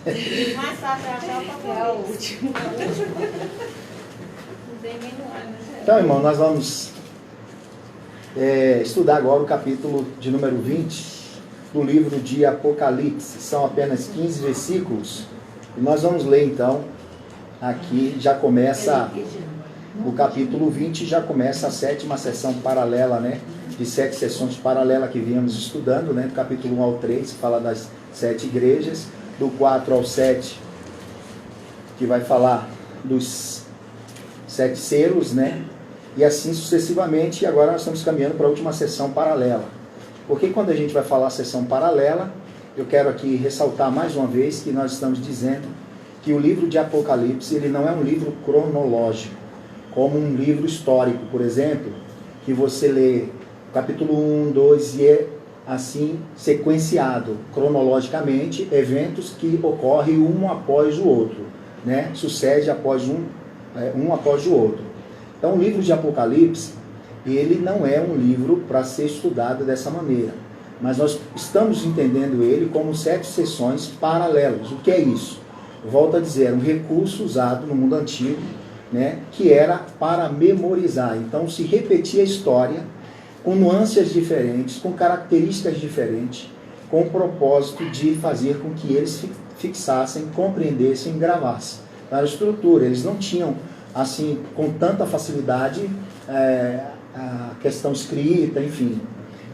Mais fácil achar o papel. É o último. Não tem nem no ar, né? Então, irmão, nós vamos estudar agora o capítulo de número 20 do livro de Apocalipse. São apenas 15 versículos. E nós vamos ler, então, aqui, já começa o capítulo 20, já começa a 7ª sessão paralela, né? De 7 sessões paralelas que viemos estudando, né? Do capítulo 1 ao 3, que fala das 7 igrejas. Do 4 ao 7, que vai falar dos 7 selos, né? E assim sucessivamente. E agora nós estamos caminhando para a última sessão paralela. Porque quando a gente vai falar sessão paralela, eu quero aqui ressaltar mais uma vez que nós estamos dizendo que o livro de Apocalipse, ele não é um livro cronológico, como um livro histórico, por exemplo, que você lê capítulo 1, 2 e é assim sequenciado cronologicamente, eventos que ocorrem um após o outro, né? Sucede após um após o outro. Então o livro de Apocalipse, ele não é um livro para ser estudado dessa maneira, mas nós estamos entendendo ele como 7 sessões paralelas. O que é isso? Volto a dizer, um recurso usado no mundo antigo, né, que era para memorizar. Então se repetia a história com nuances diferentes, com características diferentes, com o propósito de fazer com que eles fixassem, compreendessem e gravassem. Era a estrutura, eles não tinham, assim, com tanta facilidade, a questão escrita, enfim.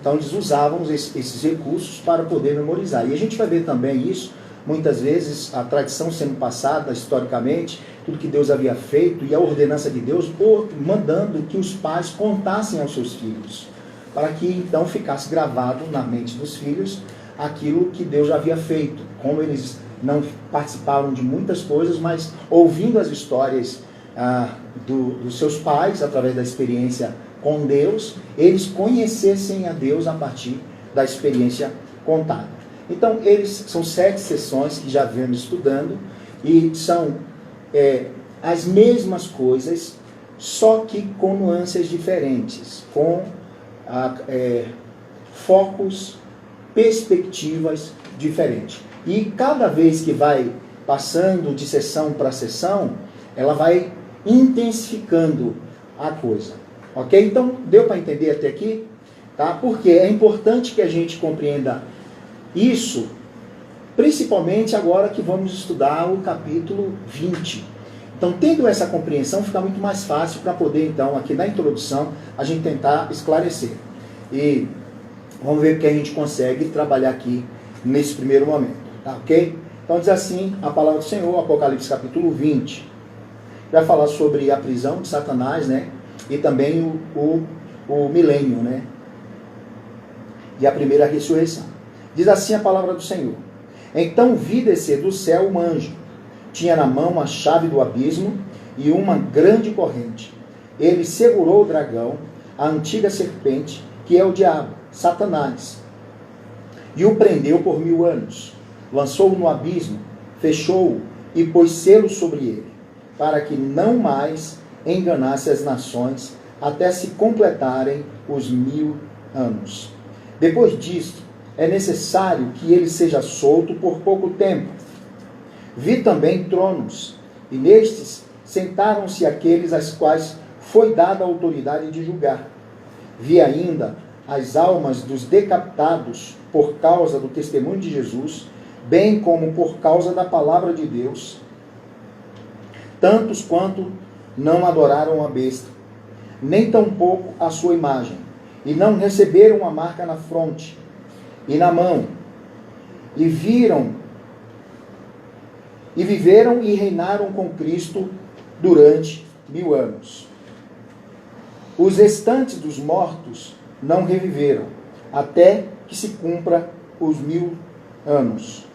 Então eles usavam esses recursos para poder memorizar. E a gente vai ver também isso, muitas vezes, a tradição sendo passada historicamente, tudo que Deus havia feito e a ordenança de Deus, mandando que os pais contassem aos seus filhos, para que então ficasse gravado na mente dos filhos aquilo que Deus já havia feito. Como eles não participaram de muitas coisas, mas ouvindo as histórias dos seus pais, através da experiência com Deus, eles conhecessem a Deus a partir da experiência contada. Então, são 7 sessões que já viemos estudando, e são as mesmas coisas, só que com nuances diferentes, com focos, perspectivas diferentes. E cada vez que vai passando de sessão para sessão, ela vai intensificando a coisa. Ok? Então, deu para entender até aqui? Tá? Porque é importante que a gente compreenda isso, principalmente agora que vamos estudar o capítulo 20. Então, tendo essa compreensão, fica muito mais fácil para poder, então, aqui na introdução, a gente tentar esclarecer. E vamos ver o que a gente consegue trabalhar aqui nesse primeiro momento. Tá, ok? Então, diz assim a palavra do Senhor, Apocalipse capítulo 20. Vai falar sobre a prisão de Satanás, né? E também o milênio, né? E a primeira ressurreição. Diz assim a palavra do Senhor. Então vi descer do céu um anjo. Tinha na mão a chave do abismo e uma grande corrente. Ele segurou o dragão, a antiga serpente, que é o diabo, Satanás, e o prendeu por 1000 anos. Lançou-o no abismo, fechou-o e pôs selo sobre ele, para que não mais enganasse as nações, até se completarem os 1000 anos. Depois disso, é necessário que ele seja solto por pouco tempo. Vi também tronos, e nestes sentaram-se aqueles às quais foi dada a autoridade de julgar. Vi ainda as almas dos decapitados por causa do testemunho de Jesus, bem como por causa da palavra de Deus, tantos quanto não adoraram a besta, nem tampouco a sua imagem, e não receberam a marca na fronte e na mão, e viveram e reinaram com Cristo durante 1000 anos. Os restantes dos mortos não reviveram, até que se cumpra os 1000 anos.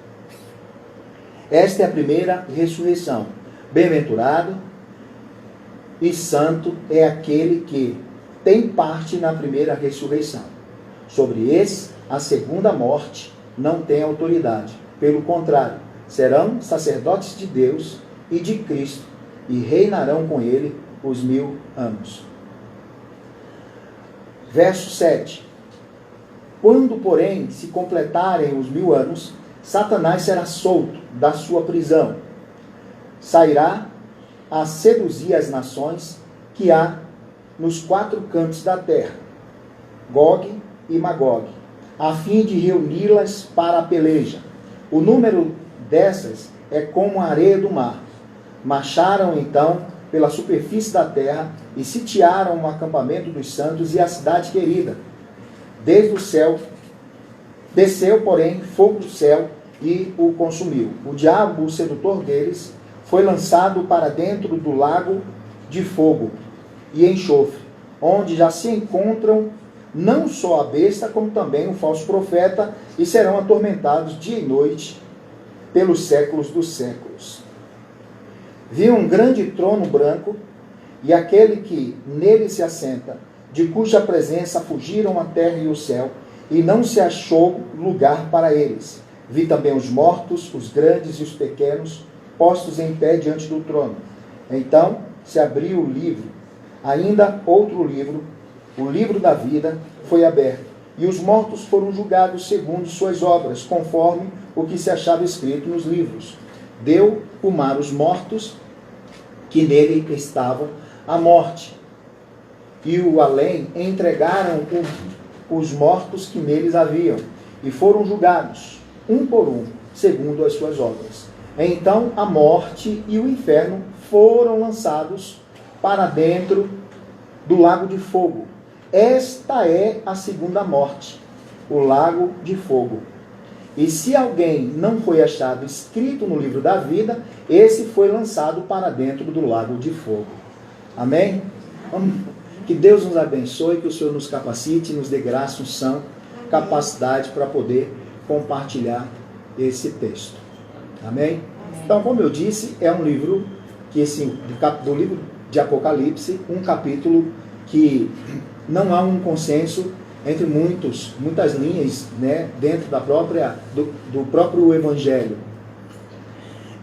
Esta é a primeira ressurreição. Bem-aventurado e santo é aquele que tem parte na primeira ressurreição. Sobre esse, a segunda morte não tem autoridade. Pelo contrário, serão sacerdotes de Deus e de Cristo e reinarão com ele os 1000 anos. Verso 7. Quando, porém, se completarem os 1000 anos, Satanás será solto da sua prisão. Sairá a seduzir as nações que há nos 4 cantos da terra, Gog e Magog, a fim de reuni-las para a peleja. O número dessas é como a areia do mar. Marcharam então pela superfície da terra e sitiaram o acampamento dos santos e a cidade querida. Desde o céu, desceu, porém, fogo do céu e o consumiu. O diabo, o sedutor deles, foi lançado para dentro do lago de fogo e enxofre, onde já se encontram não só a besta, como também o falso profeta, e serão atormentados dia e noite pelos séculos dos séculos. Vi um grande trono branco, e aquele que nele se assenta, de cuja presença fugiram a terra e o céu, e não se achou lugar para eles. Vi também os mortos, os grandes e os pequenos, postos em pé diante do trono. Então se abriu o livro, ainda outro livro, o livro da vida, foi aberto, e os mortos foram julgados segundo suas obras, conforme o que se achava escrito nos livros. Deu o mar os mortos que nele estavam à morte, e o além entregaram os mortos que neles haviam, e foram julgados, um por um, segundo as suas obras. Então a morte e o inferno foram lançados para dentro do lago de fogo. Esta é a segunda morte, o lago de fogo. E se alguém não foi achado escrito no livro da vida, esse foi lançado para dentro do lago de fogo. Amém? Que Deus nos abençoe, que o Senhor nos capacite, nos dê graça, unção, capacidade para poder compartilhar esse texto. Amém? Então, como eu disse, é um livro que do livro de Apocalipse, um capítulo que não há um consenso entre muitas linhas, né, dentro do próprio Evangelho.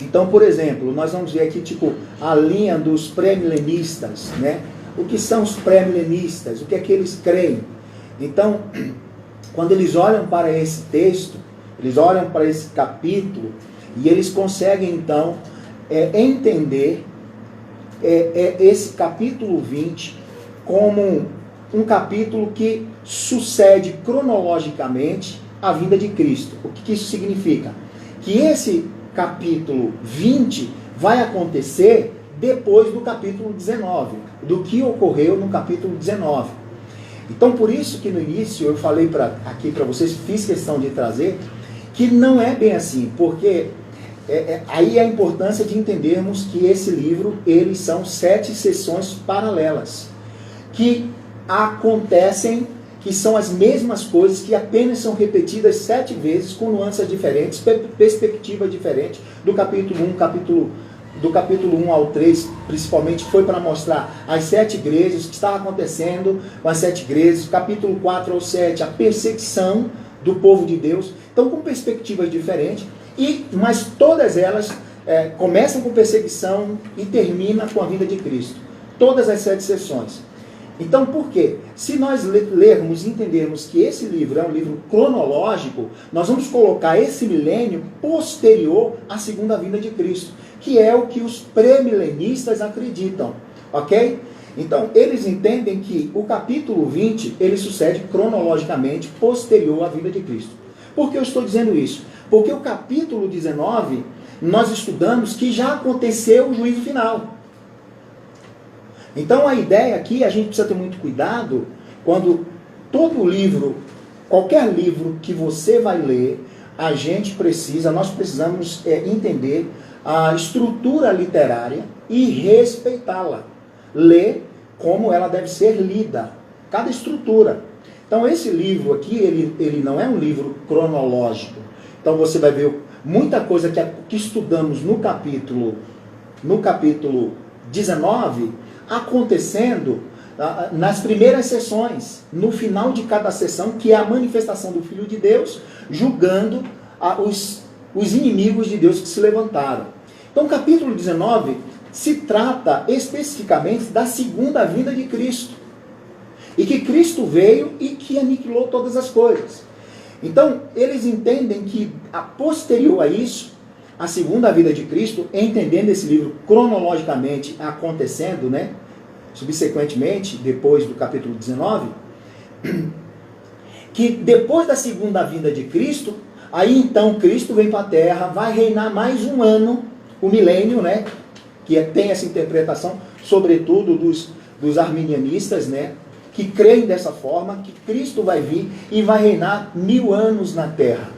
Então, por exemplo, nós vamos ver aqui a linha dos pré-milenistas, né? O que são os pré-milenistas? O que é que eles creem? Então, quando eles olham para esse texto, eles olham para esse capítulo e eles conseguem então entender esse capítulo 20 como um capítulo que sucede cronologicamente a vinda de Cristo. O que isso significa? Que esse capítulo 20 vai acontecer depois do capítulo 19, do que ocorreu no capítulo 19. Então, por isso que no início eu falei aqui para vocês, fiz questão de trazer, que não é bem assim, porque aí a importância de entendermos que esse livro, eles são 7 sessões paralelas, que acontecem, que são as mesmas coisas, que apenas são repetidas 7 vezes, com nuances diferentes, perspectiva diferente, do capítulo 1 ao 3, principalmente, foi para mostrar as 7 igrejas, o que estava acontecendo com as 7 igrejas, capítulo 4 ao 7, a perseguição do povo de Deus, então com perspectivas diferentes, mas todas elas começam com perseguição e terminam com a vinda de Cristo. Todas as 7 sessões. Então, por quê? Se nós lermos e entendermos que esse livro é um livro cronológico, nós vamos colocar esse milênio posterior à segunda vinda de Cristo, que é o que os pré-milenistas acreditam, ok? Então, eles entendem que o capítulo 20, ele sucede cronologicamente posterior à vinda de Cristo. Por que eu estou dizendo isso? Porque o capítulo 19, nós estudamos que já aconteceu o juízo final. Então a ideia aqui, a gente precisa ter muito cuidado quando todo livro, qualquer livro que você vai ler, nós precisamos entender a estrutura literária e respeitá-la. Ler como ela deve ser lida, cada estrutura. Então esse livro aqui, ele não é um livro cronológico. Então você vai ver muita coisa que estudamos no capítulo 19, acontecendo nas primeiras sessões, no final de cada sessão, que é a manifestação do Filho de Deus, julgando os inimigos de Deus que se levantaram. Então, o capítulo 19 se trata especificamente da segunda vinda de Cristo. E que Cristo veio e que aniquilou todas as coisas. Então, eles entendem que, a posterior a isso, a segunda vida de Cristo, entendendo esse livro cronologicamente acontecendo, né, subsequentemente, depois do capítulo 19, que depois da segunda vinda de Cristo, aí então Cristo vem para a Terra, vai reinar mais um ano, o milênio, né, que tem essa interpretação, sobretudo dos arminianistas, né, que creem dessa forma, que Cristo vai vir e vai reinar 1000 anos na Terra.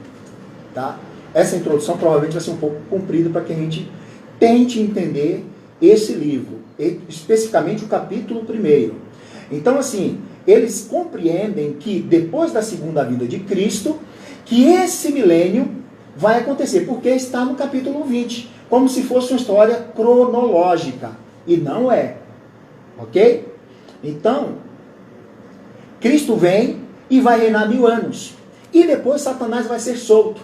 Tá? Essa introdução provavelmente vai ser um pouco comprida para que a gente tente entender esse livro, especificamente o capítulo 1. Então, assim, eles compreendem que depois da segunda vinda de Cristo, que esse milênio vai acontecer, porque está no capítulo 20, como se fosse uma história cronológica, e não é. Ok? Então, Cristo vem e vai reinar 1000 anos. E depois Satanás vai ser solto.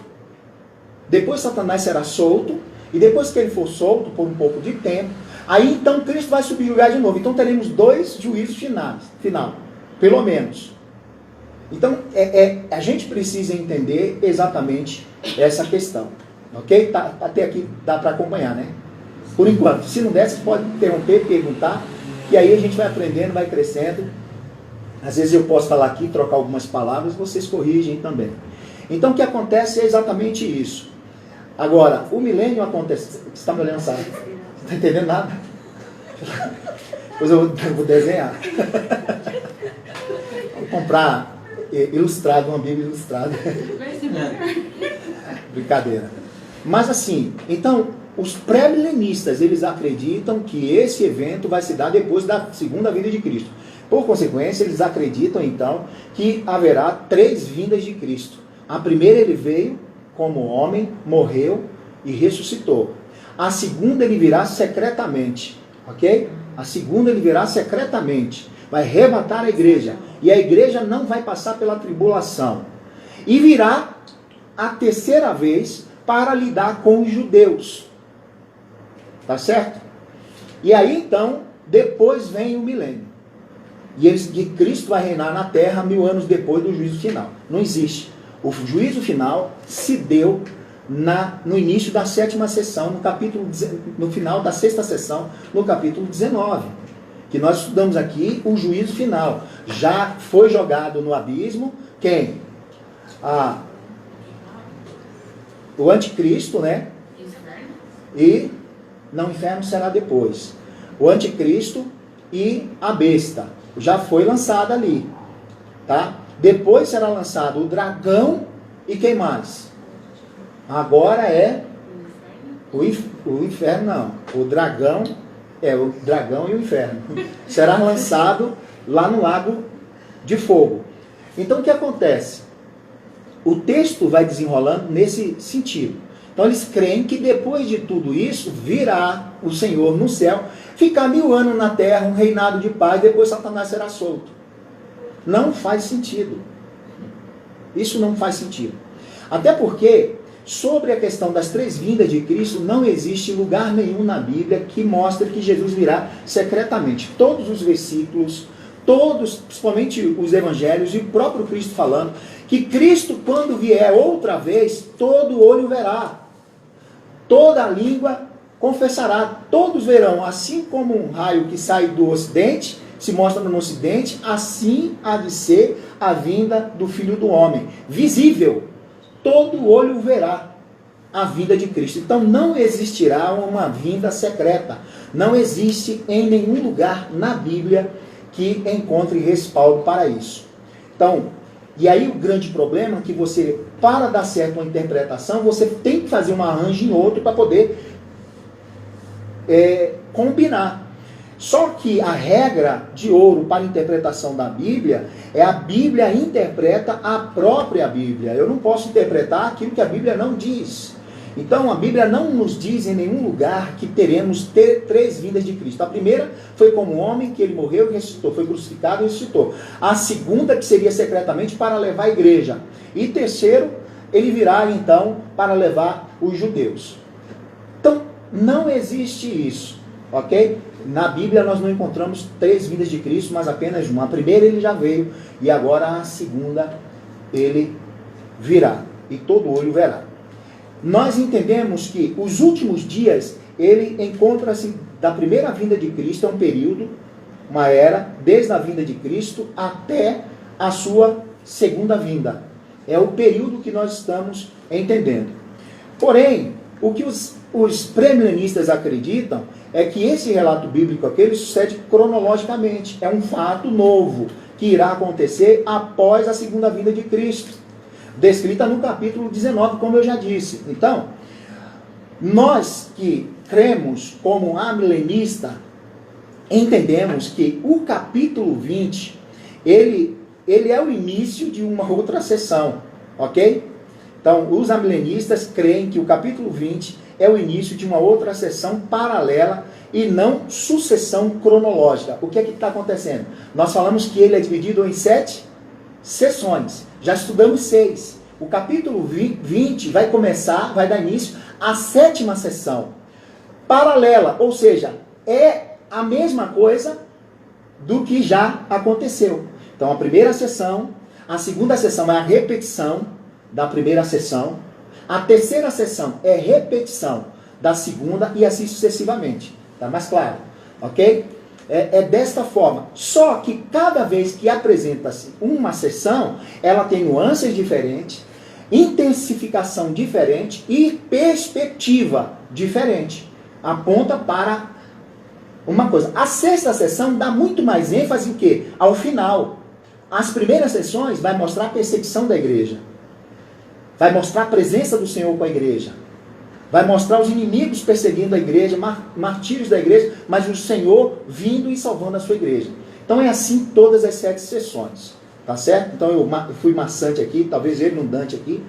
Depois Satanás será solto. E depois que ele for solto por um pouco de tempo, aí então Cristo vai subjugar de novo. Então teremos 2 juízos final. Pelo menos. Então a gente precisa entender exatamente essa questão. Ok? Até aqui dá para acompanhar, né? Por enquanto. Se não der, você pode interromper, perguntar. E aí a gente vai aprendendo, vai crescendo. Às vezes eu posso falar aqui, trocar algumas palavras, vocês corrigem também. Então o que acontece é exatamente isso. Agora, o milênio acontece... Você está me olhando, sabe? Você não está entendendo nada? Depois eu vou desenhar. Vou comprar ilustrado, uma Bíblia ilustrada. Brincadeira. Mas assim, então, os pré-milenistas, eles acreditam que esse evento vai se dar depois da segunda vinda de Cristo. Por consequência, eles acreditam, então, que haverá 3 vindas de Cristo. A primeira, ele veio como homem, morreu e ressuscitou. A segunda, ele virá secretamente. Ok? A segunda, ele virá secretamente. Vai arrebatar a igreja. E a igreja não vai passar pela tribulação. E virá a terceira vez para lidar com os judeus. Tá certo? E aí, então, depois vem o milênio. E Cristo vai reinar na terra 1000 anos depois do juízo final. Não existe. O juízo final se deu no início da 7ª sessão, no final da 6ª sessão, no capítulo 19. Que nós estudamos aqui o juízo final. Já foi jogado no abismo quem? O anticristo, né? E não, o inferno será depois. O anticristo e a besta. Já foi lançada ali, tá? Depois será lançado o dragão e quem mais? Agora é o inferno, não. O dragão e o inferno. Será lançado lá no lago de fogo. Então o que acontece? O texto vai desenrolando nesse sentido. Então eles creem que depois de tudo isso, virá o Senhor no céu, ficar 1000 anos na terra, um reinado de paz, depois Satanás será solto. Não faz sentido. Isso não faz sentido. Até porque, sobre a questão das 3 vindas de Cristo, não existe lugar nenhum na Bíblia que mostre que Jesus virá secretamente. Todos os versículos, principalmente os evangelhos e o próprio Cristo falando, que Cristo, quando vier outra vez, todo olho verá. Toda língua confessará, todos verão, assim como um raio que sai do ocidente, se mostra no ocidente, assim há de ser a vinda do Filho do Homem. Visível, todo olho verá a vinda de Cristo. Então não existirá uma vinda secreta. Não existe em nenhum lugar na Bíblia que encontre respaldo para isso. Então, e aí o grande problema é que você, para dar certo uma interpretação, você tem que fazer um arranjo em outro para poder combinar. Só que a regra de ouro para a interpretação da Bíblia é a Bíblia interpreta a própria Bíblia. Eu não posso interpretar aquilo que a Bíblia não diz. Então a Bíblia não nos diz em nenhum lugar que teremos 3 vindas de Cristo. A primeira foi como homem, que ele morreu e ressuscitou, foi crucificado e ressuscitou. A segunda, que seria secretamente para levar a igreja. E terceiro, ele virá então para levar os judeus. Então não existe isso, ok? Na Bíblia nós não encontramos 3 vindas de Cristo, mas apenas uma. A primeira ele já veio e agora a segunda ele virá e todo olho verá. Nós entendemos que os últimos dias, ele encontra-se da primeira vinda de Cristo, é um período, uma era, desde a vinda de Cristo até a sua segunda vinda. É o período que nós estamos entendendo. Porém, o que os pré-milenistas acreditam é que esse relato bíblico aqui, ele sucede cronologicamente. É um fato novo que irá acontecer após a segunda vinda de Cristo, descrita no capítulo 19, como eu já disse. Então, nós que cremos como amilenista, entendemos que o capítulo 20, ele é o início de uma outra sessão, ok? Então, os amilenistas creem que o capítulo 20 é o início de uma outra sessão paralela e não sucessão cronológica. O que é que está acontecendo? Nós falamos que ele é dividido em 7 sessões. Já estudamos 6. O capítulo 20 vai dar início à 7ª sessão. Paralela, ou seja, é a mesma coisa do que já aconteceu. Então, a primeira sessão, a segunda sessão é a repetição da primeira sessão, a terceira sessão é repetição da segunda e assim sucessivamente. Tá mais claro? Ok? É desta forma. Só que cada vez que apresenta-se uma sessão, ela tem nuances diferentes, intensificação diferente e perspectiva diferente. Aponta para uma coisa. A sexta sessão dá muito mais ênfase em quê? Ao final. As primeiras sessões vai mostrar a perseguição da igreja. Vai mostrar a presença do Senhor com a igreja. Vai mostrar os inimigos perseguindo a igreja, martírios da igreja, mas o Senhor vindo e salvando a sua igreja. Então é assim todas as 7 sessões. Tá certo? Então eu fui maçante aqui, talvez redundante aqui,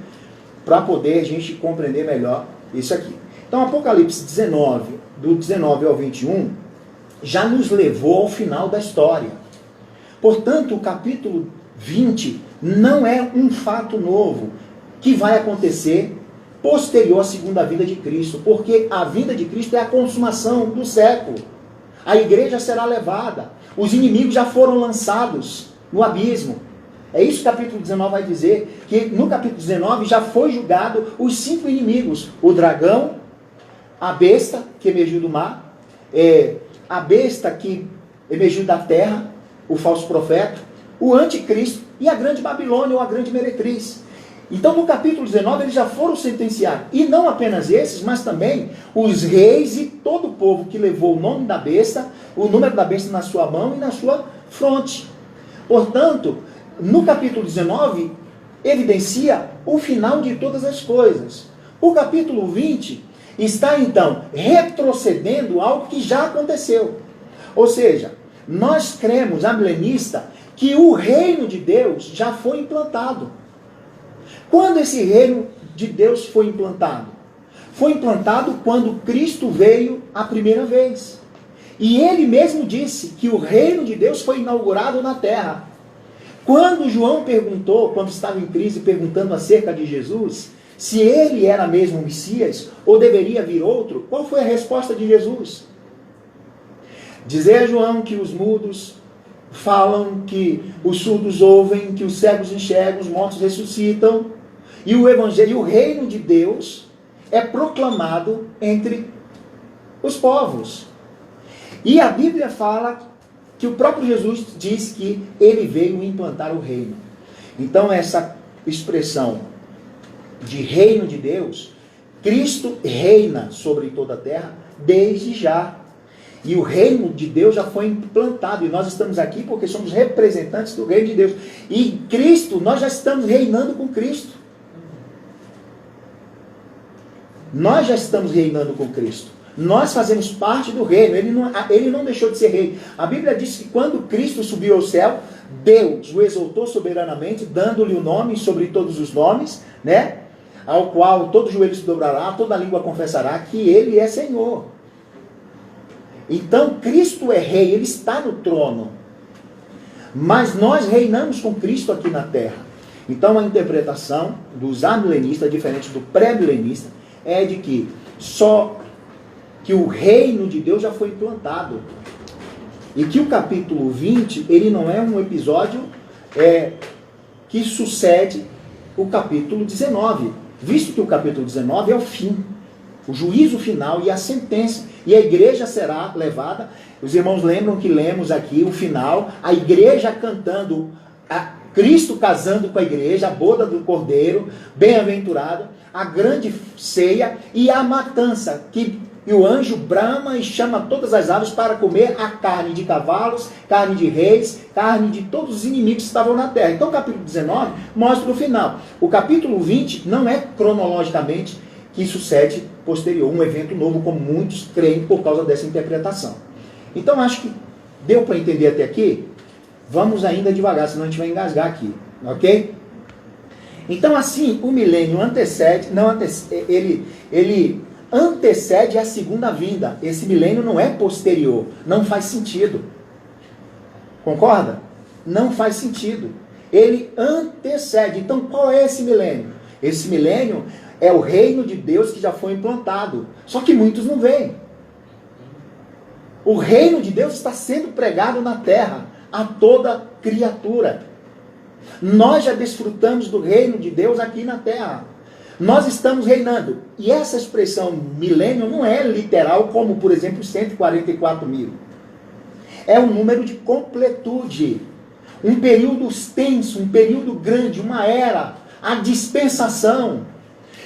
para poder a gente compreender melhor isso aqui. Então Apocalipse 19, do 19 ao 21, já nos levou ao final da história. Portanto, o capítulo 20 não é um fato novo que vai acontecer posterior à segunda vinda de Cristo, porque a vinda de Cristo é a consumação do século. A igreja será levada, os inimigos já foram lançados no abismo. É isso que o capítulo 19 vai dizer, que no capítulo 19 já foi julgado os 5 inimigos, o dragão, a besta que emergiu do mar, a besta que emergiu da terra, o falso profeta, o anticristo e a grande Babilônia ou a grande meretriz. Então no capítulo 19 eles já foram sentenciados. E não apenas esses, mas também os reis e todo o povo que levou o nome da besta, o número da besta na sua mão e na sua fronte. Portanto, no capítulo 19 evidencia o final de todas as coisas. O capítulo 20 está então retrocedendo algo que já aconteceu. Ou seja, nós cremos, amilenista, que o reino de Deus já foi implantado. Quando esse reino de Deus foi implantado? Foi implantado quando Cristo veio a primeira vez. E ele mesmo disse que o reino de Deus foi inaugurado na terra. Quando João perguntou, quando estava em crise, perguntando acerca de Jesus, se ele era mesmo o Messias ou deveria vir outro, qual foi a resposta de Jesus? Dizer a João que os mudos falam, que os surdos ouvem, que os cegos enxergam, os mortos ressuscitam, e o evangelho, o reino de Deus é proclamado entre os povos. E a Bíblia fala que o próprio Jesus diz que ele veio implantar o reino. Então essa expressão de reino de Deus, Cristo reina sobre toda a terra desde já. E o reino de Deus já foi implantado. E nós estamos aqui porque somos representantes do reino de Deus. E em Cristo, nós já estamos reinando com Cristo. Nós já estamos reinando com Cristo. Nós fazemos parte do reino. Ele não deixou de ser rei. A Bíblia diz que quando Cristo subiu ao céu, Deus o exaltou soberanamente, dando-lhe o nome sobre todos os nomes, né? Ao qual todo joelho se dobrará, toda língua confessará que Ele é Senhor. Então Cristo é rei, Ele está no trono. Mas nós reinamos com Cristo aqui na terra. Então a interpretação dos amilenistas, diferente do pré-milenista, é de que só que o reino de Deus já foi implantado. E que o capítulo 20, ele não é um episódio que sucede o capítulo 19, visto que o capítulo 19 é o fim, o juízo final e a sentença, e a igreja será levada. Os irmãos lembram que lemos aqui o final, a igreja cantando, Cristo casando com a igreja, a boda do Cordeiro, bem-aventurado, a grande ceia e a matança, e o anjo brama e chama todas as aves para comer a carne de cavalos, carne de reis, carne de todos os inimigos que estavam na terra. Então o capítulo 19 mostra o final. O capítulo 20 não é cronologicamente que sucede posterior, um evento novo, como muitos creem por causa dessa interpretação. Então acho que deu para entender até aqui? Vamos ainda devagar, senão a gente vai engasgar aqui, ok? Então assim, o milênio ele antecede a segunda vinda. Esse milênio não é posterior, não faz sentido. Concorda? Não faz sentido. Ele antecede. Então qual é esse milênio? Esse milênio é o reino de Deus que já foi implantado. Só que muitos não veem. O reino de Deus está sendo pregado na terra a toda criatura. Nós já desfrutamos do reino de Deus aqui na terra. Nós estamos reinando. E essa expressão milênio não é literal, como por exemplo 144 mil. É um número de completude. Um período extenso, um período grande, uma era, a dispensação.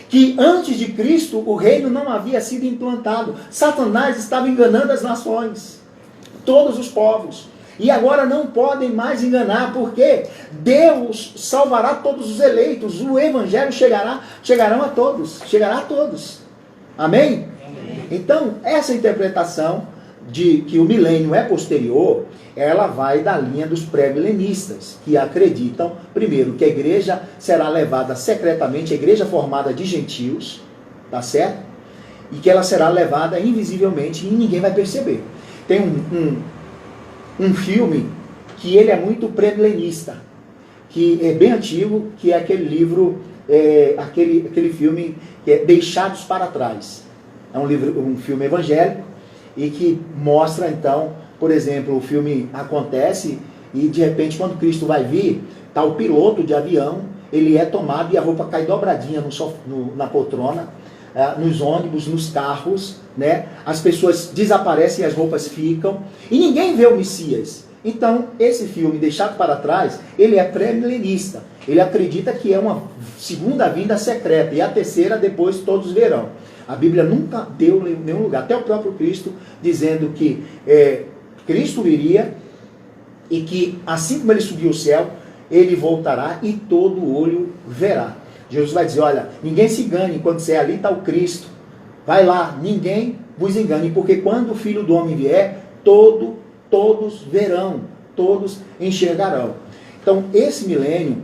Que antes de Cristo o reino não havia sido implantado. Satanás estava enganando as nações, todos os povos. E agora não podem mais enganar, porque Deus salvará todos os eleitos. O evangelho chegará a todos. Amém? Então, essa interpretação de que o milênio é posterior, ela vai da linha dos pré-milenistas, que acreditam, primeiro, que a igreja será levada secretamente, a igreja formada de gentios, tá certo? E que ela será levada invisivelmente e ninguém vai perceber. Tem um filme que ele é muito pré-milenista, que é bem antigo, que é aquele livro, aquele filme que é Deixados para Trás. É um filme evangélico e que mostra então, por exemplo, o filme acontece e de repente quando Cristo vai vir, está o piloto de avião, ele é tomado e a roupa cai dobradinha na poltrona, nos ônibus, nos carros, né? As pessoas desaparecem e as roupas ficam, e ninguém vê o Messias. Então, esse filme, Deixado para Trás, ele é pré-milenista. Ele acredita que é uma segunda vinda secreta, e a terceira depois todos verão. A Bíblia nunca deu em nenhum lugar, até o próprio Cristo, dizendo que Cristo iria, e que assim como ele subiu ao céu, ele voltará e todo olho verá. Jesus vai dizer, olha, ninguém se engane, quando você é ali está o Cristo. Vai lá, ninguém vos engane, porque quando o Filho do Homem vier, todos verão, todos enxergarão. Então, esse milênio,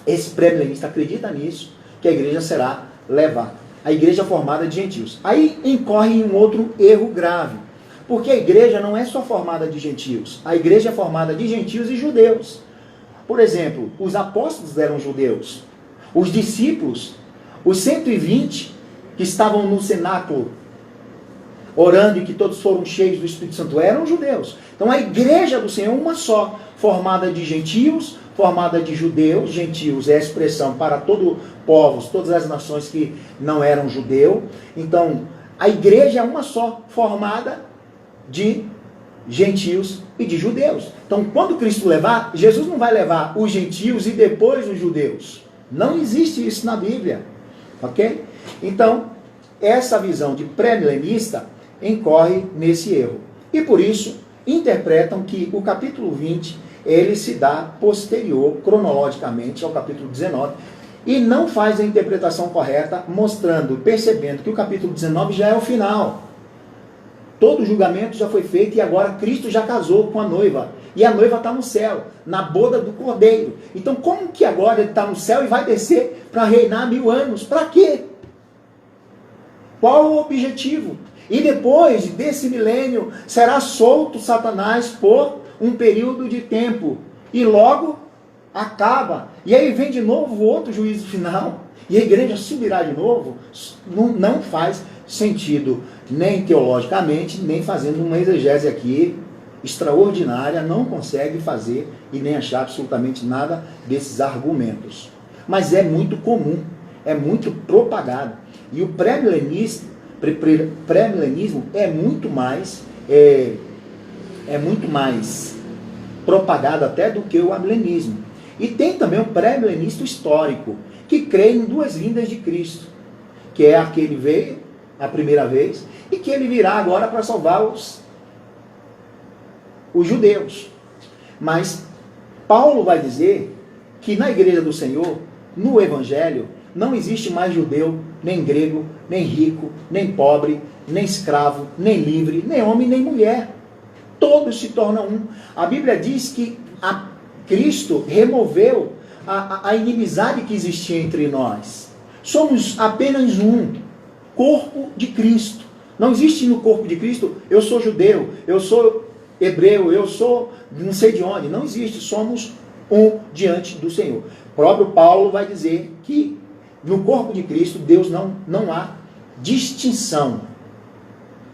esse pré-milenista acredita nisso, que a igreja será levada. A igreja formada de gentios. Aí incorre um outro erro grave, porque a igreja não é só formada de gentios, a igreja é formada de gentios e judeus. Por exemplo, os apóstolos eram judeus. Os discípulos, os 120 que estavam no cenáculo, orando e que todos foram cheios do Espírito Santo, eram judeus. Então a igreja do Senhor é uma só, formada de gentios, formada de judeus. Gentios é a expressão para todos povos, todas as nações que não eram judeu. Então a igreja é uma só, formada de gentios e de judeus. Então quando Cristo levar, Jesus não vai levar os gentios e depois os judeus. Não existe isso na Bíblia, ok? Então, essa visão de pré-milenista incorre nesse erro. E por isso, interpretam que o capítulo 20, ele se dá posterior, cronologicamente, ao capítulo 19, e não faz a interpretação correta, percebendo que o capítulo 19 já é o final. Todo o julgamento já foi feito e agora Cristo já casou com a noiva. E a noiva está no céu, na boda do Cordeiro. Então como que agora ele está no céu e vai descer para reinar 1000 anos? Para quê? Qual o objetivo? E depois desse milênio será solto Satanás por um período de tempo. E logo acaba. E aí vem de novo outro juízo final. E a igreja subirá de novo. Não faz sentido, nem teologicamente, nem fazendo uma exegese aqui extraordinária, não consegue fazer e nem achar absolutamente nada desses argumentos. mas é muito comum, é muito propagado. E o pré-milenismo é muito mais propagado até do que o amilenismo. E tem também o pré-milenista histórico, que crê em duas vindas de Cristo, que é aquele veio a primeira vez e que ele virá agora para salvar os judeus. Mas Paulo vai dizer que na igreja do Senhor, no Evangelho, não existe mais judeu, nem grego, nem rico, nem pobre, nem escravo, nem livre, nem homem, nem mulher. Todos se tornam um. A Bíblia diz que Cristo removeu a inimizade que existia entre nós. Somos apenas um corpo de Cristo. Não existe no corpo de Cristo, eu sou judeu, eu sou hebreu, eu sou não sei de onde. Não existe, somos um diante do Senhor. O próprio Paulo vai dizer que no corpo de Cristo, Deus não há distinção.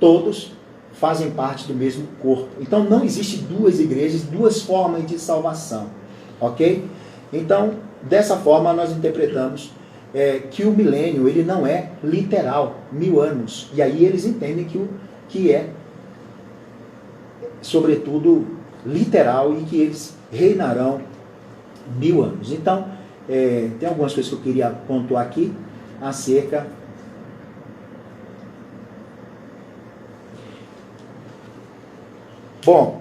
Todos fazem parte do mesmo corpo. Então não existe duas igrejas, duas formas de salvação. Ok? Então, dessa forma nós interpretamos que o milênio ele não é literal, 1000 anos. E aí eles entendem que é, sobretudo, literal e que eles reinarão 1000 anos. Então, tem algumas coisas que eu queria pontuar aqui acerca Bom,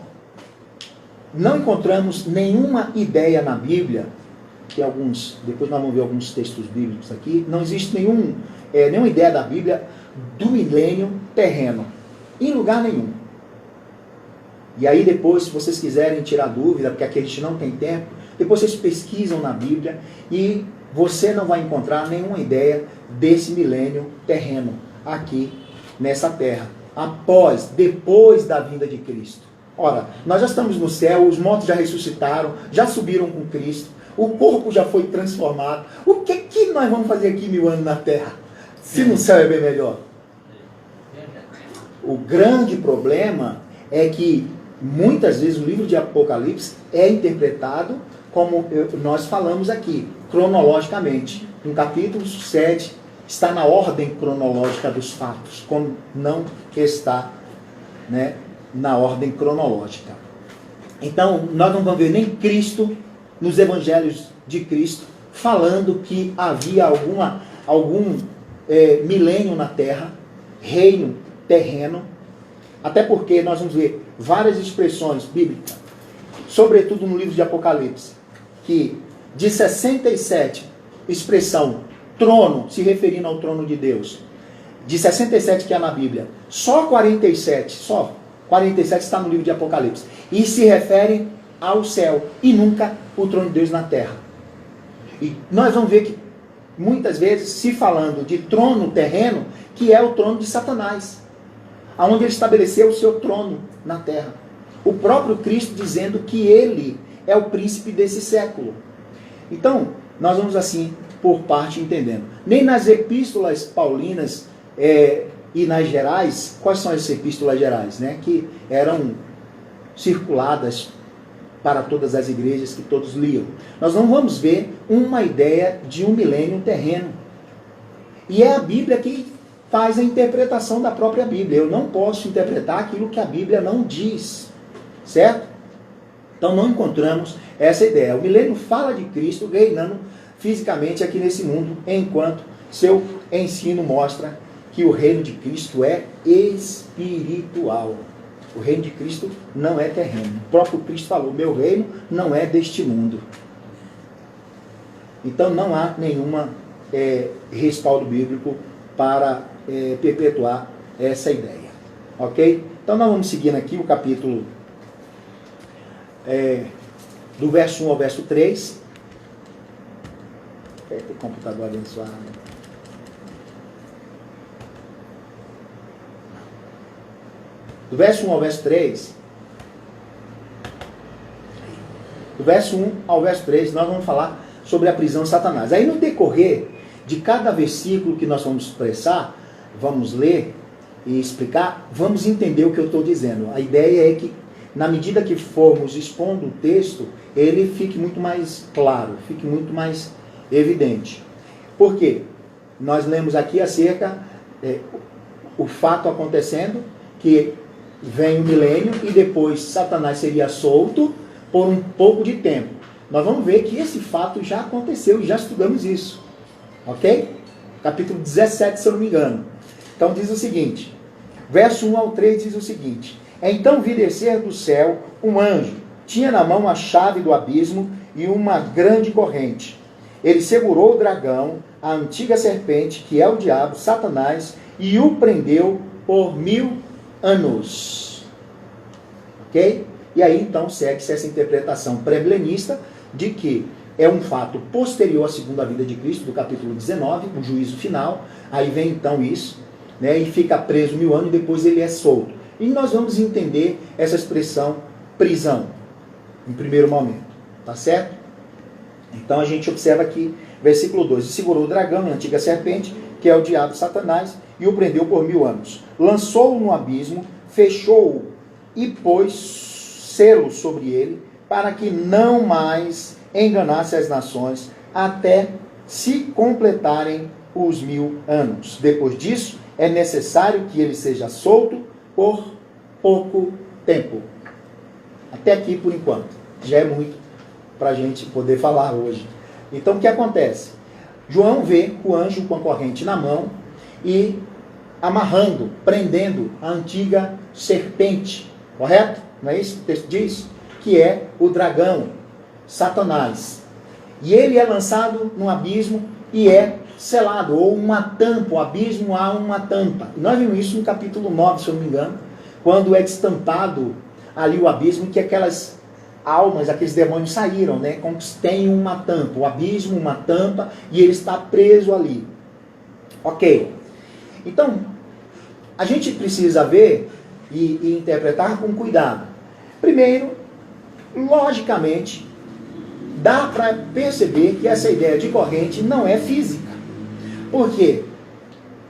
não encontramos nenhuma ideia na Bíblia, depois nós vamos ver alguns textos bíblicos aqui, não existe nenhuma ideia da Bíblia do milênio terreno, em lugar nenhum. E aí depois, se vocês quiserem tirar dúvida, porque aqui a gente não tem tempo, depois vocês pesquisam na Bíblia e você não vai encontrar nenhuma ideia desse milênio terreno aqui nessa terra, depois da vinda de Cristo. Ora, nós já estamos no céu, os mortos já ressuscitaram, já subiram com Cristo, o corpo já foi transformado. O que nós vamos fazer aqui 1000 anos na terra, se no céu é bem melhor? O grande problema é que muitas vezes o livro de Apocalipse é interpretado como nós falamos aqui, cronologicamente. No capítulo 7 está na ordem cronológica dos fatos, como não está, na ordem cronológica. Então, nós não vamos ver nem Cristo, nos evangelhos de Cristo, falando que havia algum milênio na terra, reino terreno, até porque nós vamos ver várias expressões bíblicas, sobretudo no livro de Apocalipse, que de 67 expressão trono, se referindo ao trono de Deus, de 67 que há na Bíblia, só 47 está no livro de Apocalipse, e se referem ao céu, e nunca o trono de Deus na terra. E nós vamos ver que muitas vezes se falando de trono terreno, que é o trono de Satanás, aonde ele estabeleceu o seu trono na terra. O próprio Cristo dizendo que ele é o príncipe desse século. Então, nós vamos assim, por parte, entendendo. Nem nas epístolas paulinas e nas gerais, quais são as epístolas gerais? Que eram circuladas para todas as igrejas, que todos liam. Nós não vamos ver uma ideia de um milênio terreno. E é a Bíblia que faz a interpretação da própria Bíblia. Eu não posso interpretar aquilo que a Bíblia não diz. Certo? Então não encontramos essa ideia. O milênio fala de Cristo reinando fisicamente aqui nesse mundo, enquanto seu ensino mostra que o reino de Cristo é espiritual. O reino de Cristo não é terreno. O próprio Cristo falou, meu reino não é deste mundo. Então não há nenhuma respaldo bíblico para perpetuar essa ideia. Ok? Então nós vamos seguindo aqui o capítulo do verso 1 ao verso 3. O computador abençoado. Do verso 1 ao verso 3. Do verso 1 ao verso 3, nós vamos falar sobre a prisão de Satanás. Aí no decorrer de cada versículo que nós vamos expressar, vamos ler e explicar, vamos entender o que eu estou dizendo. A ideia é que, na medida que formos expondo o texto, ele fique muito mais claro, fique muito mais evidente. Por quê? Nós lemos aqui acerca o fato acontecendo, que vem o milênio e depois Satanás seria solto por um pouco de tempo. Nós vamos ver que esse fato já aconteceu e já estudamos isso. Ok? Capítulo 17, se eu não me engano. Então diz o seguinte, verso 1 ao 3 diz o seguinte: então vi descer do céu um anjo, tinha na mão a chave do abismo e uma grande corrente. Ele segurou o dragão, a antiga serpente, que é o diabo, Satanás, e o prendeu por 1000 anos. Ok? E aí então segue-se essa interpretação pré-milenista de que é um fato posterior à segunda vinda de Cristo, do capítulo 19, o juízo final. Aí vem então isso, né, e fica preso 1000 anos e depois ele é solto. E nós vamos entender essa expressão prisão, em primeiro momento. Tá certo? Então a gente observa aqui, versículo 2: e segurou o dragão, a antiga serpente, que é o diabo Satanás, e o prendeu por 1000 anos. Lançou-o no abismo, fechou-o e pôs selo sobre ele, para que não mais enganasse as nações, até se completarem os 1000 anos. Depois disso, é necessário que ele seja solto por pouco tempo. Até aqui por enquanto. Já é muito para a gente poder falar hoje. Então o que acontece? João vê o anjo com a corrente na mão e amarrando, prendendo a antiga serpente. Correto? Não é isso que o texto diz? Que é o dragão, Satanás. E ele é lançado no abismo e é selado, ou uma tampa, o abismo há uma tampa. E nós vimos isso no capítulo 9, se eu não me engano, quando é destampado ali o abismo, que aquelas almas, aqueles demônios saíram, né? Como se tem uma tampa, o abismo, uma tampa, e ele está preso ali. Ok. Então, a gente precisa ver e interpretar com cuidado. Primeiro, logicamente, dá para perceber que essa ideia de corrente não é física. Por quê?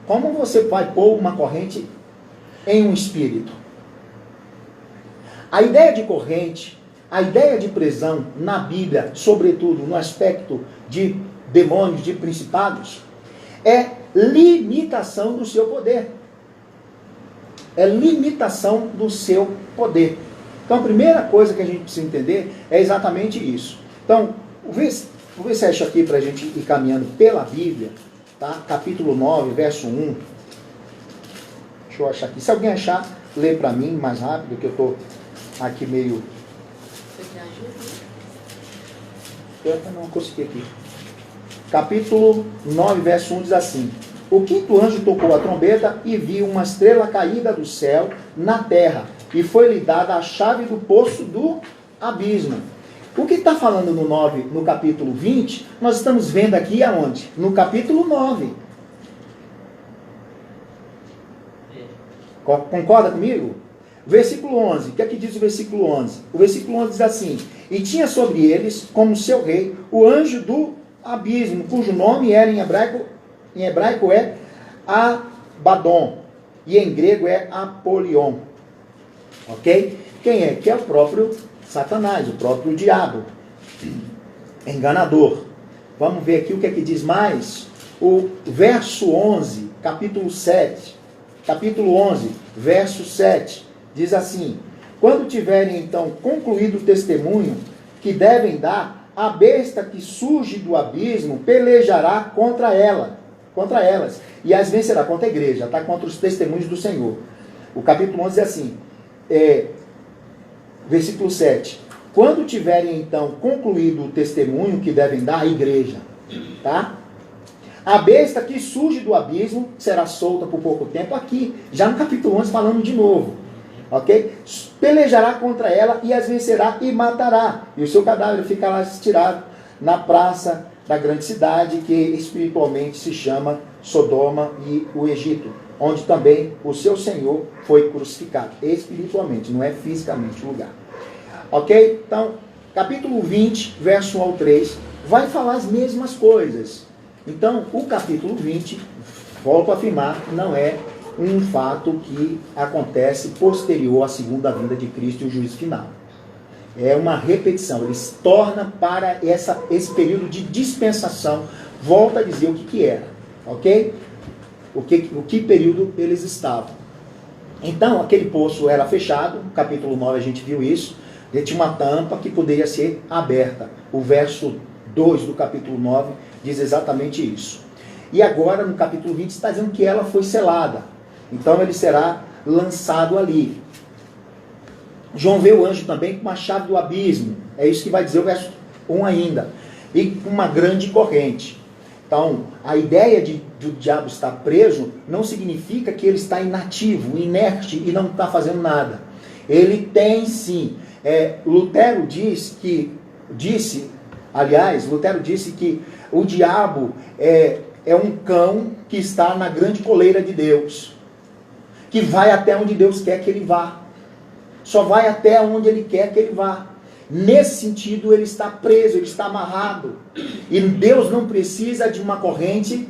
Como você vai pôr uma corrente em um espírito? A ideia de corrente, a ideia de prisão na Bíblia, sobretudo no aspecto de demônios, de principados, é limitação do seu poder. É limitação do seu poder. Então a primeira coisa que a gente precisa entender é exatamente isso. Então, vou ver se acha aqui para a gente ir caminhando pela Bíblia, tá? Capítulo 9, verso 1. Deixa eu achar aqui. Se alguém achar, lê para mim mais rápido, que eu estou aqui meio... Eu não consegui aqui. Capítulo 9, verso 1 diz assim: o quinto anjo tocou a trombeta e viu uma estrela caída do céu na terra, e foi-lhe dada a chave do poço do abismo. O que está falando no capítulo 20, nós estamos vendo aqui aonde? No capítulo 9. Concorda comigo? Versículo 11. O que é que diz o versículo 11? O versículo 11 diz assim: e tinha sobre eles, como seu rei, o anjo do abismo, cujo nome era em hebraico é Abaddon, e em grego é Apolion. Ok? Quem é? Que é o próprio Satanás, o próprio diabo. Enganador. Vamos ver aqui o que é que diz mais. O verso 11, capítulo 7. Capítulo 11, verso 7. Diz assim: quando tiverem então concluído o testemunho que devem dar, a besta que surge do abismo pelejará contra elas, e as vencerá, contra a igreja, tá? Contra os testemunhos do Senhor. O capítulo 11 é assim, versículo 7. Quando tiverem então concluído o testemunho que devem dar à igreja, tá? A besta que surge do abismo será solta por pouco tempo, aqui, já no capítulo 11 falando de novo. Ok? Pelejará contra ela e as vencerá e matará. E o seu cadáver ficará estirado na praça da grande cidade, que espiritualmente se chama Sodoma e o Egito, onde também o seu Senhor foi crucificado. Espiritualmente, não é fisicamente o lugar. Ok? Então, capítulo 20, verso 1 ao 3, vai falar as mesmas coisas. Então, o capítulo 20, volto a afirmar, não é um fato que acontece posterior à segunda vinda de Cristo e o juízo final. É uma repetição. Ele se torna para esse período de dispensação. Volta a dizer o que era. Ok? O que período eles estavam. Então, aquele poço era fechado. No capítulo 9 a gente viu isso. Ele tinha uma tampa que poderia ser aberta. O verso 2 do capítulo 9 diz exatamente isso. E agora, no capítulo 20, está dizendo que ela foi selada. Então, ele será lançado ali. João vê o anjo também com uma chave do abismo. É isso que vai dizer o verso 1 ainda. E com uma grande corrente. Então, a ideia de o diabo estar preso não significa que ele está inativo, inerte e não está fazendo nada. Ele tem sim. Lutero disse que o diabo é um cão que está na grande coleira de Deus, que vai até onde Deus quer que ele vá. Só vai até onde ele quer que ele vá. Nesse sentido, ele está preso, ele está amarrado. E Deus não precisa de uma corrente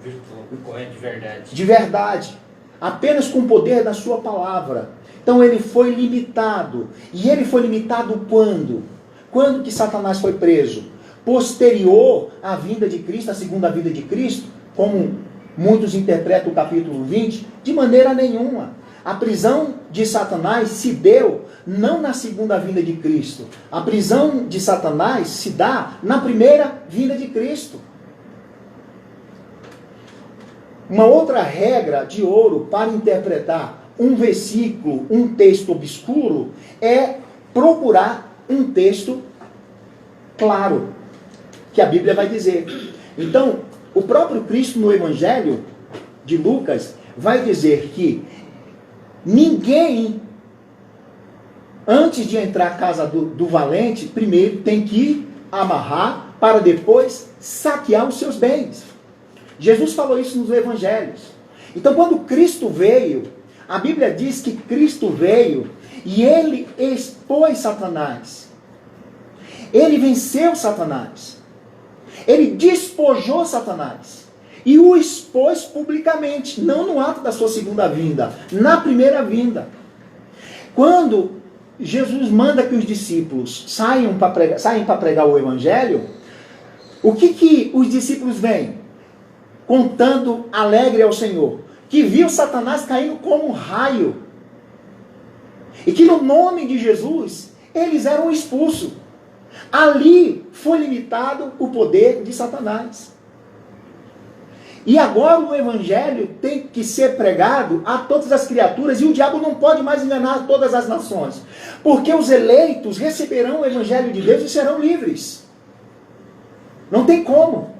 de verdade. De verdade. Apenas com o poder da sua palavra. Então ele foi limitado. E ele foi limitado quando? Quando que Satanás foi preso? Posterior à vinda de Cristo, à segunda vinda de Cristo, como muitos interpretam o capítulo 20, de maneira nenhuma. A prisão de Satanás se deu não na segunda vinda de Cristo. A prisão de Satanás se dá na primeira vinda de Cristo. Uma outra regra de ouro para interpretar um versículo, um texto obscuro, é procurar um texto claro, que a Bíblia vai dizer. Então, o próprio Cristo no Evangelho de Lucas vai dizer que ninguém, antes de entrar à casa do valente, primeiro tem que amarrar para depois saquear os seus bens. Jesus falou isso nos evangelhos. Então, quando Cristo veio, a Bíblia diz que Cristo veio e ele expôs Satanás. Ele venceu Satanás. Ele despojou Satanás. E o expôs publicamente, não no ato da sua segunda vinda, na primeira vinda. Quando Jesus manda que os discípulos saem para pregar o evangelho, o que os discípulos veem? Contando alegre ao Senhor, que viu Satanás caindo como um raio, e que no nome de Jesus, eles eram expulsos. Ali foi limitado o poder de Satanás. E agora o evangelho tem que ser pregado a todas as criaturas, e o diabo não pode mais enganar todas as nações, porque os eleitos receberão o evangelho de Deus e serão livres. Não tem como.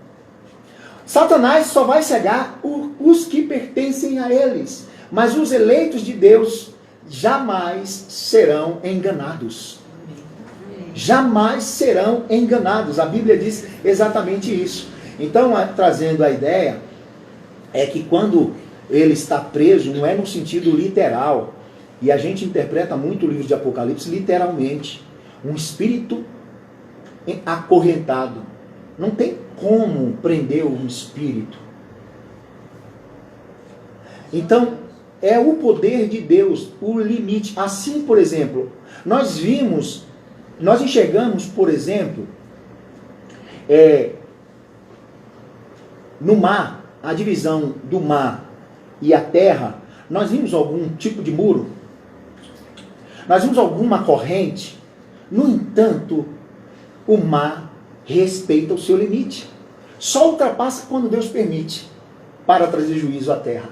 Satanás só vai cegar os que pertencem a eles. Mas os eleitos de Deus jamais serão enganados. Jamais serão enganados. A Bíblia diz exatamente isso. Então, trazendo a ideia, é que quando ele está preso, não é no sentido literal. E a gente interpreta muito o livro de Apocalipse literalmente. Um espírito acorrentado. Não tem como prender um espírito. Então, é o poder de Deus, o limite. Assim, por exemplo, nós enxergamos, por exemplo, no mar, a divisão do mar e a terra, nós vimos algum tipo de muro? Nós vimos alguma corrente? No entanto, o mar respeita o seu limite. Só ultrapassa quando Deus permite, para trazer juízo à terra.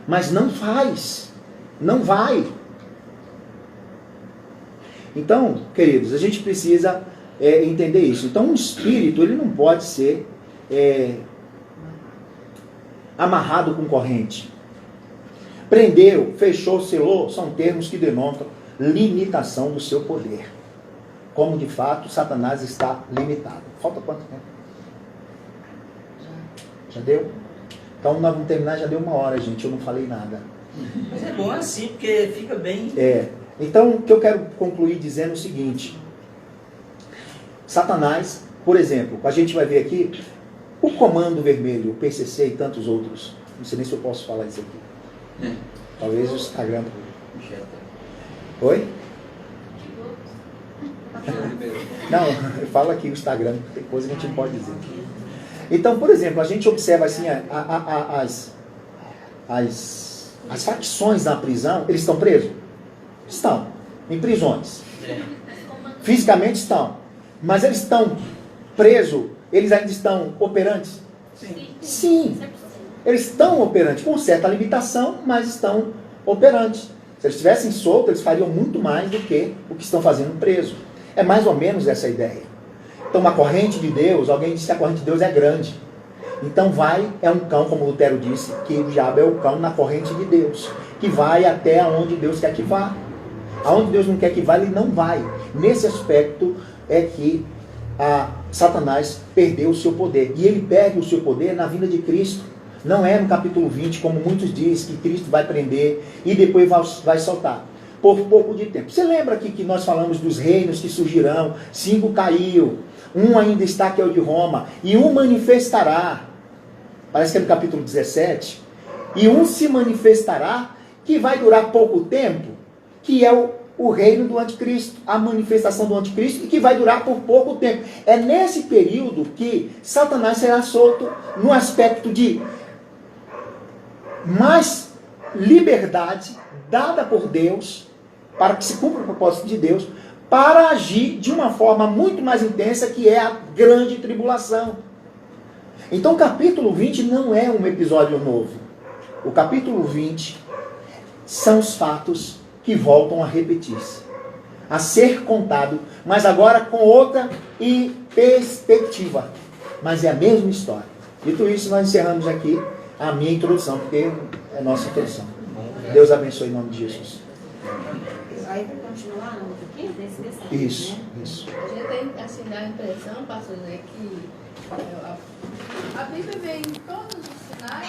Mas não faz. Não vai. Então, queridos, a gente precisa entender isso. Então, um espírito, ele não pode ser amarrado com corrente. Prendeu, fechou, selou, são termos que denotam limitação do seu poder. Como, de fato, Satanás está limitado. Falta quanto tempo? Já deu? Então, nós vamos terminar, já deu 1 hora, gente. Eu não falei nada. Mas é bom assim, porque fica bem... Então, o que eu quero concluir dizendo é o seguinte. Satanás, por exemplo, a gente vai ver aqui o Comando Vermelho, o PCC e tantos outros. Não sei nem se eu posso falar isso aqui. Talvez o Instagram. Oi? Não, eu falo aqui o Instagram, tem coisa que a gente não pode dizer. Então, por exemplo, a gente observa assim, as facções na prisão, eles estão presos? Estão, em prisões. Fisicamente estão. Mas eles estão presos, eles ainda estão operantes? Sim. Eles estão operantes, com certa limitação, mas estão operantes. Se eles estivessem soltos, eles fariam muito mais do que o que estão fazendo preso. É mais ou menos essa a ideia. Então, uma corrente de Deus, alguém disse que a corrente de Deus é grande. Então é um cão, como Lutero disse, que o diabo é o cão na corrente de Deus, que vai até onde Deus quer que vá. Aonde Deus não quer que vá, ele não vai. Nesse aspecto é que Satanás perdeu o seu poder. E ele perde o seu poder na vinda de Cristo. Não é no capítulo 20, como muitos dizem, que Cristo vai prender e depois vai soltar. Por pouco de tempo. Você lembra aqui que nós falamos dos reinos que surgirão? 5 caiu. Um ainda está, que é o de Roma. E um manifestará. Parece que é no capítulo 17. E um se manifestará, que vai durar pouco tempo, que é o reino do anticristo, a manifestação do anticristo, e que vai durar por pouco tempo. É nesse período que Satanás será solto no aspecto de mais liberdade dada por Deus, para que se cumpra o propósito de Deus, para agir de uma forma muito mais intensa, que é a grande tribulação. Então o capítulo 20 não é um episódio novo. O capítulo 20 são os fatos que voltam a repetir-se, a ser contado, mas agora com outra perspectiva. Mas é a mesma história. Dito isso, nós encerramos aqui a minha introdução, porque é a nossa introdução. Deus abençoe em nome de Jesus. Aí vai continuar no outro aqui, nesse destaque, Isso, né? isso. A gente tem assim, a impressão, pastor, que a Bíblia vem em todos os sinais.